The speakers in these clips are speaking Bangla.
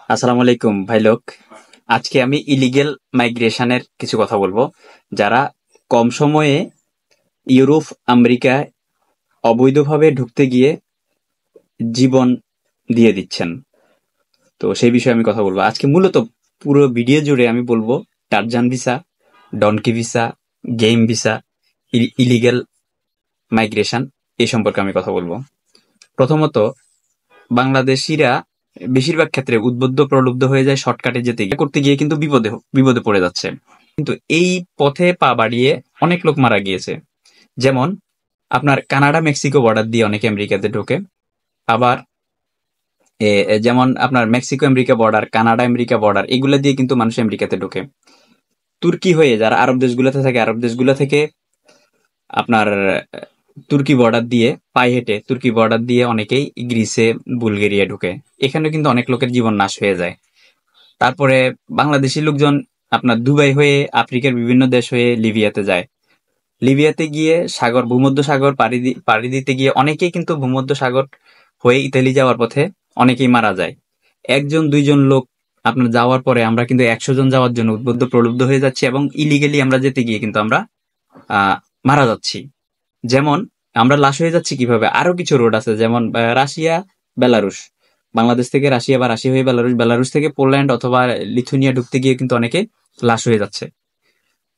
আসসালামু আলাইকুম ভাই লোক। আজকে আমি ইলিগেল মাইগ্রেশনের কিছু কথা বলবো, যারা কম সময়ে ইউরোপ আমেরিকায় অবৈধভাবে ঢুকতে গিয়ে জীবন দিয়ে দিচ্ছেন। তো সেই বিষয়ে আমি কথা বলবো আজকে। মূলত পুরো ভিডিও জুড়ে আমি বলবো Tarzan visa, donkey visa, game visa, illegal migration এই সম্পর্কে আমি কথা বলবো। প্রথমত, বাংলাদেশিরা বেশিরভাগ ক্ষেত্রে উদ্বুদ্ধ প্রলুব্ধ হয়ে যায় শর্টকাটে যেতে গিয়ে, করতে গিয়ে কিন্তু বিপদে বিপদে পড়ে যাচ্ছে। কিন্তু এই পথে পা বাড়িয়ে অনেক লোক মারা গিয়েছে। যেমন আপনার কানাডা মেক্সিকো বর্ডার দিয়ে অনেকে আমেরিকাতে ঢোকে। আবার যেমন আপনার Mexico America border, Canada America border, এগুলো দিয়ে কিন্তু মানুষ আমেরিকাতে ঢোকে। তুর্কি হয়ে যারা আরব দেশগুলোতে থাকে, আরব দেশগুলো থেকে আপনার তুর্কি বর্ডার দিয়ে পায়ে হেঁটে তুর্কি বর্ডার দিয়ে অনেকেই গ্রিসে, বুলগেরিয়া ঢুকে। এখানে কিন্তু অনেক লোকের জীবন নাশ হয়ে যায়। তারপরে বাংলাদেশি লোকজন আপনার দুবাই হয়ে আফ্রিকার বিভিন্ন দেশ হয়ে লিবিয়াতে যায়। লিবিয়াতে গিয়ে ভূমধ্য সাগর পাড়ি দিতে গিয়ে অনেকেই কিন্তু ভূমধ্য সাগর হয়ে ইতালি যাওয়ার পথে অনেকেই মারা যায়। একজন দুইজন লোক আপনার যাওয়ার পরে আমরা কিন্তু 100 জন যাওয়ার জন্য উদ্বুদ্ধ প্রলুব্ধ হয়ে যাচ্ছি, এবং ইলিগেলি আমরা যেতে গিয়ে কিন্তু আমরা মারা যাচ্ছি। যেমন আমরা লাশ হয়ে যাচ্ছি কিভাবে, আরো কিছু রোড আছে, যেমন রাশিয়া, বেলারুশ, বাংলাদেশ থেকে রাশিয়া বা রাশিয়া হয়ে বেলারুশ, বেলারুশ থেকে পোল্যান্ড অথবা লিথুনিয়া ঢুকতে গিয়ে কিন্তু অনেকে লাশ হয়ে যাচ্ছে।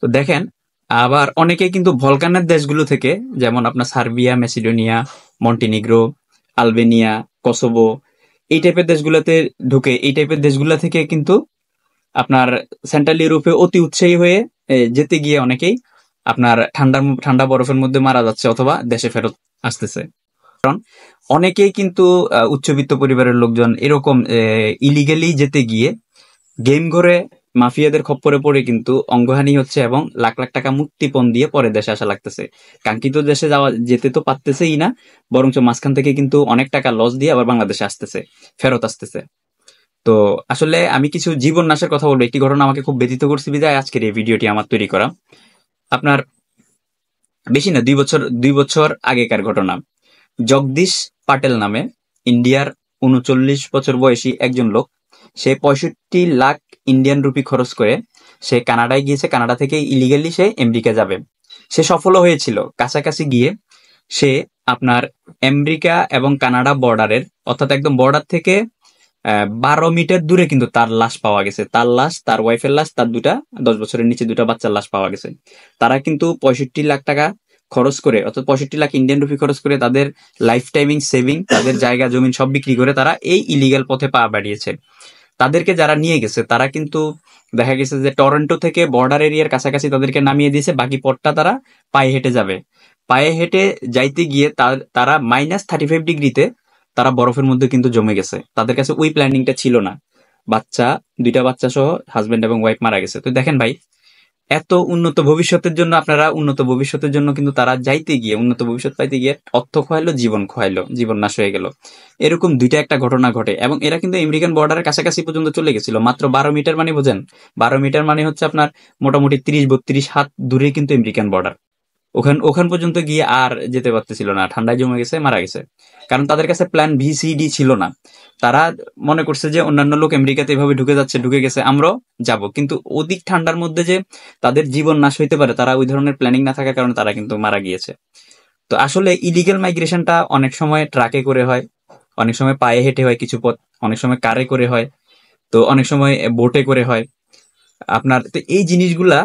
তো দেখেন, আবার অনেকে কিন্তু ভলকানের দেশগুলো থেকে, যেমন আপনার Serbia, Macedonia, Montenegro, Albania, Kosovo, এই টাইপের দেশগুলোতে ঢুকে, এই টাইপের দেশগুলো থেকে কিন্তু আপনার সেন্ট্রাল ইউরোপে অতি উৎসাহী হয়ে যেতে গিয়ে অনেকেই আপনার ঠান্ডা বরফের মধ্যে মারা যাচ্ছে অথবা দেশে ফেরত আসতেছে। কারণ অনেকেই কিন্তু উচ্চবিত্ত পরিবারের লোকজন এরকম ইলিগালি যেতে গিয়ে গেম ঘরে মাফিয়াদের খপ্পরে পড়ে কিন্তু অঙ্গহানি হচ্ছে, এবং লাখ লাখ টাকা মুক্তিপণ দিয়ে পরে দেশে আসা লাগতেছে। কাঙ্ক্ষিত দেশে যেতে তো পারতেছেই না, বরঞ্চ মাঝখান থেকে কিন্তু অনেক টাকা লস দিয়ে আবার বাংলাদেশে আসতেছে, ফেরত আসতেছে। তো আসলে আমি কিছু জীবন নাশের কথা বলবো। একটি ঘটনা আমাকে খুব ব্যথিত করছে বিধায় আজকের এই ভিডিওটি আমার তৈরি করা। আপনার বেশি না, 2 বছর আগেকার ঘটনা। জগদীশ পাটেল নামে ইন্ডিয়ার 39 বছর বয়সী একজন লোক, সে 65 লাখ ইন্ডিয়ান রুপি খরচ করে সে কানাডায় গিয়েছে। কানাডা থেকে ইলিগালি সে আমেরিকা যাবে। সে সফল হয়েছিল। কাছাকাছি গিয়ে সে আপনার আমেরিকা এবং কানাডা বর্ডারের, অর্থাৎ একদম বর্ডার থেকে 12 মিটার দূরে কিন্তু তার লাশ পাওয়া গেছে। তার লাশ, তার ওয়াইফের লাশ, তার 10 বছরের নিচে 2টা বাচ্চার লাশ পাওয়া গেছে। তারা কিন্তু 65 লাখ টাকা খরচ করে, অর্থাৎ 65 লাখ ইন্ডিয়ান রুপি খরচ করে, তাদের লাইফ টাইমিং সেভিং, তাদের জায়গা জমিন সব বিক্রি করে তারা এই ইলিগাল পথে পা বাড়িয়েছে। তাদেরকে যারা নিয়ে গেছে তারা কিন্তু দেখা গেছে যে টরন্টো থেকে বর্ডার এরিয়ার কাছাকাছি তাদেরকে নামিয়ে দিয়েছে। বাকি পথটা তারা পায়ে হেঁটে যাবে। পায়ে হেঁটে যাইতে গিয়ে তারা -35 ডিগ্রিতে তারা বরফের মধ্যে কিন্তু জমে গেছে। তাদের কাছে ওই প্ল্যানিংটা ছিল না। 2টা বাচ্চা সহ হাজবেন্ড এবং ওয়াইফ মারা গেছে। তো দেখেন ভাই, এত উন্নত ভবিষ্যতের জন্য, আপনারা উন্নত ভবিষ্যতের জন্য কিন্তু তারা যাইতে গিয়ে, উন্নত ভবিষ্যৎ পাইতে গিয়ে অর্থ খোয়াইলো, জীবন খোয়াইলো, জীবন নাশ হয়ে গেল। এরকম দুইটা একটা ঘটনা ঘটে, এবং এরা কিন্তু আমেরিকান বর্ডারের কাছাকাছি পর্যন্ত চলে গেছিল। মাত্র 12 মিটার মানে বোঝেন, 12 মিটার মানে হচ্ছে আপনার মোটামুটি 30-32 হাত দূরে কিন্তু আমেরিকান বর্ডার। ওখান পর্যন্ত গিয়ে আর যেতে পারতেছিল না, ঠান্ডায় জমে গেছে, মারা গেছে। কারণ তাদের কাছে প্ল্যান VCD ছিল না। তারা মনে করছে যে অন্যান্য লোক আমেরিকাতে এভাবে ঢুকে গেছে, আমরাও যাব। কিন্তু অধিক ঠান্ডার মধ্যে যে তাদের জীবন নাশ হইতে পারে, তারা ওই ধরনের প্ল্যানিং না থাকার কারণে তারা কিন্তু মারা গিয়েছে। তো আসলে ইলিগাল মাইগ্রেশনটা অনেক সময় ট্রাকে করে হয়, অনেক সময় পায়ে হেঁটে হয় কিছু পথ, অনেক সময় কারে করে হয়, তো অনেক সময় বোটে করে হয়। আপনার তো এই জিনিসগুলা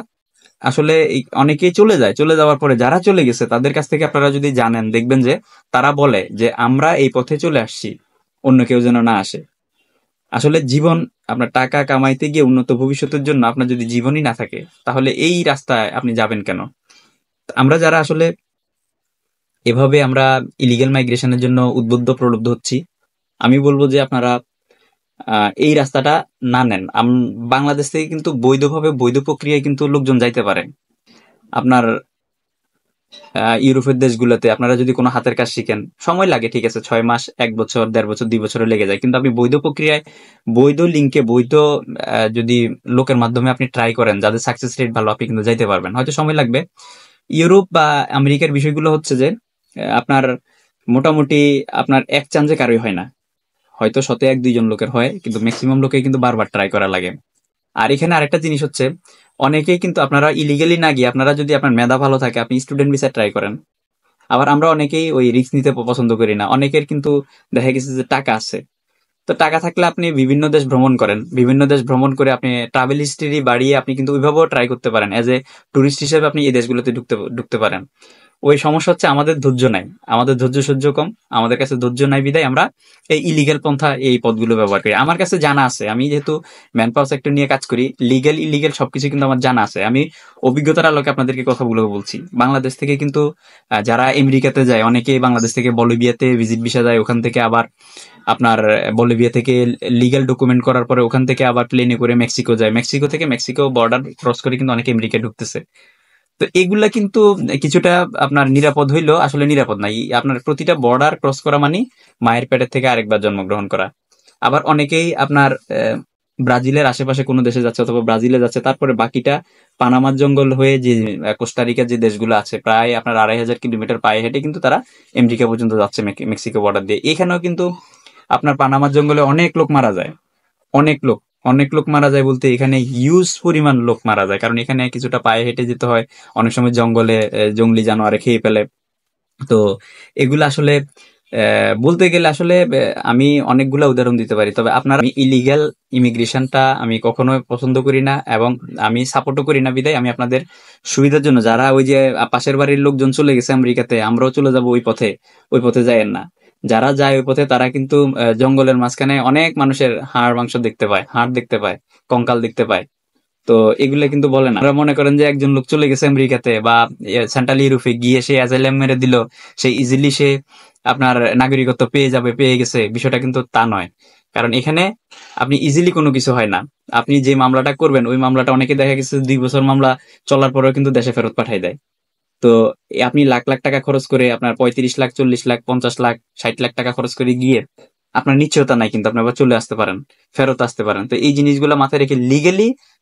আসলে অনেকেই চলে যাওয়ার পরে যারা চলে গেছে তাদের কাছ থেকে আপনারা যদি জানেন, দেখবেন যে তারা বলে যে আমরা এই পথে চলে আসছি, অন্য কেউ যেন না আসে। আসলে জীবন, আপনার টাকা কামাইতে গিয়ে উন্নত ভবিষ্যতের জন্য আপনার যদি জীবনই না থাকে, তাহলে এই রাস্তায় আপনি যাবেন কেন? আমরা যারা আসলে এভাবে আমরা ইলিগাল মাইগ্রেশনের জন্য উদ্বুদ্ধ প্রলুব্ধ হচ্ছি, আমি বলবো যে আপনারা এই রাস্তাটা না নেন। বাংলাদেশ থেকে কিন্তু বৈধভাবে, বৈধ প্রক্রিয়ায় কিন্তু লোকজন যাইতে পারে। আপনার ইউরোপের দেশগুলোতে আপনারা যদি কোনো হাতের কাজ শিখেন, সময় লাগে, ঠিক আছে, 6 মাস, 1 বছর, 1.5 বছর, 2 বছরও লেগে যায়। কিন্তু আপনি বৈধ প্রক্রিয়ায়, বৈধ লিঙ্কে, বৈধ যদি লোকের মাধ্যমে আপনি ট্রাই করেন, যাদের সাকসেস রেট ভালো, আপনি কিন্তু যাইতে পারবেন। হয়তো সময় লাগবে। ইউরোপ বা আমেরিকার বিষয়গুলো হচ্ছে যে আপনার মোটামুটি আপনার এক চান্সে কারোই হয় না। হয়তো শতে 1-2 জন লোকের হয়, কিন্তু ম্যাক্সিমাম লোকে কিন্তু বারবার ট্রাই করা লাগে। আর এখানে আরেকটা জিনিস হচ্ছে, অনেকেই কিন্তু আপনারা ইলিগালি না গিয়ে, আপনারা যদি আপনার মেধা ভালো থাকে আপনি স্টুডেন্ট ভিসা ট্রাই করেন। আবার আমরা অনেকেই ওই রিস্ক নিতে পছন্দ করি না। অনেকের কিন্তু দেখা গেছে যে টাকা আছে, তো টাকা থাকলে আপনি বিভিন্ন দেশ ভ্রমণ করেন, বিভিন্ন দেশ ভ্রমণ করে আপনি ট্রাভেল হিস্ট্রি বাড়িয়ে আপনি কিন্তু ওইভাবেও ট্রাই করতে পারেন, এজ এ টুরিস্ট হিসেবে আপনি এই দেশগুলোতে ঢুকতে ঢুকতে পারেন। ওই সমস্যা হচ্ছে আমাদের ধৈর্য নাই, আমাদের ধৈর্য সহ্য কম, আমাদের কাছে ধৈর্য নাই বিদায় আমরা এই ইলিগেল পন্থা এই পথগুলো ব্যবহার করি। আমার কাছে জানা আছে, আমি যেহেতু ম্যান পাওয়ার সেক্টর নিয়ে কাজ করি, লিগেল ইলিগেল সবকিছু কিন্তু আমার জানা আছে। আমি অভিজ্ঞতার আলোকে আপনাদেরকে কথাগুলো বলছি। বাংলাদেশ থেকে কিন্তু যারা আমেরিকাতে যায়, অনেকেই বাংলাদেশ থেকে বলিভিয়াতে ভিজিট ভিসা যায়, ওখান থেকে আবার আপনার বলিভিয়া থেকে লিগ্যাল ডকুমেন্ট করার পরে ওখান থেকে আবার প্লেনে করে মেক্সিকো যায়, মেক্সিকো থেকে মেক্সিকো বর্ডার ক্রস করে কিন্তু অনেকে আমেরিকা ঢুকতেছে। তো এগুলা কিন্তু কিছুটা আপনার নিরাপদ হইলেও আসলে নিরাপদ নাই। আপনার প্রতিটা বর্ডার ক্রস করা মানে মায়ের পেটের থেকে আরেকবার জন্মগ্রহণ করা। আবার অনেকেই আপনার ব্রাজিলের আশেপাশে কোনো দেশে যাচ্ছে অথবা ব্রাজিলে যাচ্ছে, তারপরে বাকিটা পানামার জঙ্গল হয়ে যে কোস্টারিকার যে দেশগুলো আছে, প্রায় আপনার 2,500 কিলোমিটার পায়ে হেঁটে কিন্তু তারা আমেরিকা পর্যন্ত যাচ্ছে মেক্সিকো বর্ডার দিয়ে। এখানেও কিন্তু আপনার পানামার জঙ্গলে অনেক লোক মারা যায়, অনেক লোক, অনেক লোক মারা যায় বলতে এখানে হিউজ পরিমাণ লোক মারা যায়, কারণ এখানে কিছুটা পায়ে হেঁটে যেতে হয়, অনেক সময় জঙ্গলে জঙ্গলি জানোয়ারে খেয়ে ফেলে। তো এগুলো আসলে বলতে গেলে আসলে আমি অনেকগুলা উদাহরণ দিতে পারি, তবে আপনার আমি ইলিগ্যাল ইমিগ্রেশনটা আমি কখনোই পছন্দ করি না, এবং আমি সাপোর্টও করি না। বিদায় আমি আপনাদের সুবিধার জন্য, যারা ওই যে পাশের বাড়ির লোকজন চলে গেছে আমেরিকাতে, আমরাও চলে যাব ওই পথে, ওই পথে যায়েন না। যারা যায় ওই পথে তারা কিন্তু জঙ্গলের মাঝখানে অনেক মানুষের হাড় মাংস দেখতে পায়, হাড় দেখতে পায়, কঙ্কাল দেখতে পায়। তো এগুলা কিন্তু বলে না। আপনারা মনে করেন যে একজন লোক চলে গেছে আমেরিকাতে বা সেন্ট্রাল ইউরোপে, গিয়ে সে অ্যাজাইলাম মেরে দিল, সে ইজিলি সে আপনার নাগরিকত্ব পেয়ে যাবে, পেয়ে গেছে, বিষয়টা কিন্তু তা নয়। কারণ এখানে আপনি ইজিলি কোনো কিছু হয় না। আপনি যে মামলাটা করবেন ওই মামলাটা অনেকে দেখা গেছে 2 বছর মামলা চলার পরেও কিন্তু দেশে ফেরত পাঠাই দেয়। তো আপনি লাখ লাখ টাকা খরচ করে, আপনার 35 লাখ, 40 লাখ, 50 লাখ, 60 লাখ টাকা খরচ করে গিয়ে আপনার নিশ্চয়তা নাই কিন্তু আপনি আবার চলে আসতে পারেন, ফেরত আসতে পারেন। তো এই জিনিসগুলো মাথায় রেখে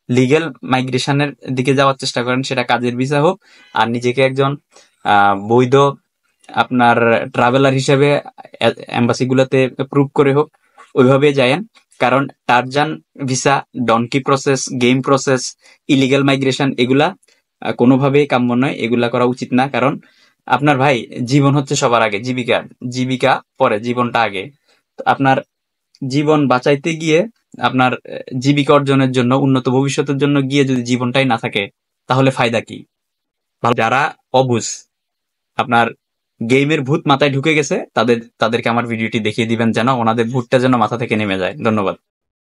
লিগেল মাইগ্রেশনের দিকে যাওয়ার চেষ্টা করেন, সেটা কাজের ভিসা হোক আর নিজেকে একজন বৈধ আপনার ট্রাভেলার হিসেবে এম্বাসি গুলাতে প্রুভ করে হোক, ওইভাবে যায়েন। কারণ Tarzan visa, donkey process, game process, illegal migration এগুলা কোনোভাবেই কাম্য নয়, এগুলা করা উচিত না। কারণ আপনার ভাই জীবন হচ্ছে সবার আগে, জীবিকা জীবিকা পরে, জীবনটা আগে। তো আপনার জীবন বাঁচাইতে গিয়ে, আপনার জীবিকা অর্জনের জন্য, উন্নত ভবিষ্যতের জন্য গিয়ে যদি জীবনটাই না থাকে, তাহলে ফায়দা কি? যারা অবুঝ, আপনার গেমের ভূত মাথায় ঢুকে গেছে, তাদেরকে আমার ভিডিওটি দেখিয়ে দিবেন, যেন ওনাদের ভূতটা যেন মাথা থেকে নেমে যায়। ধন্যবাদ।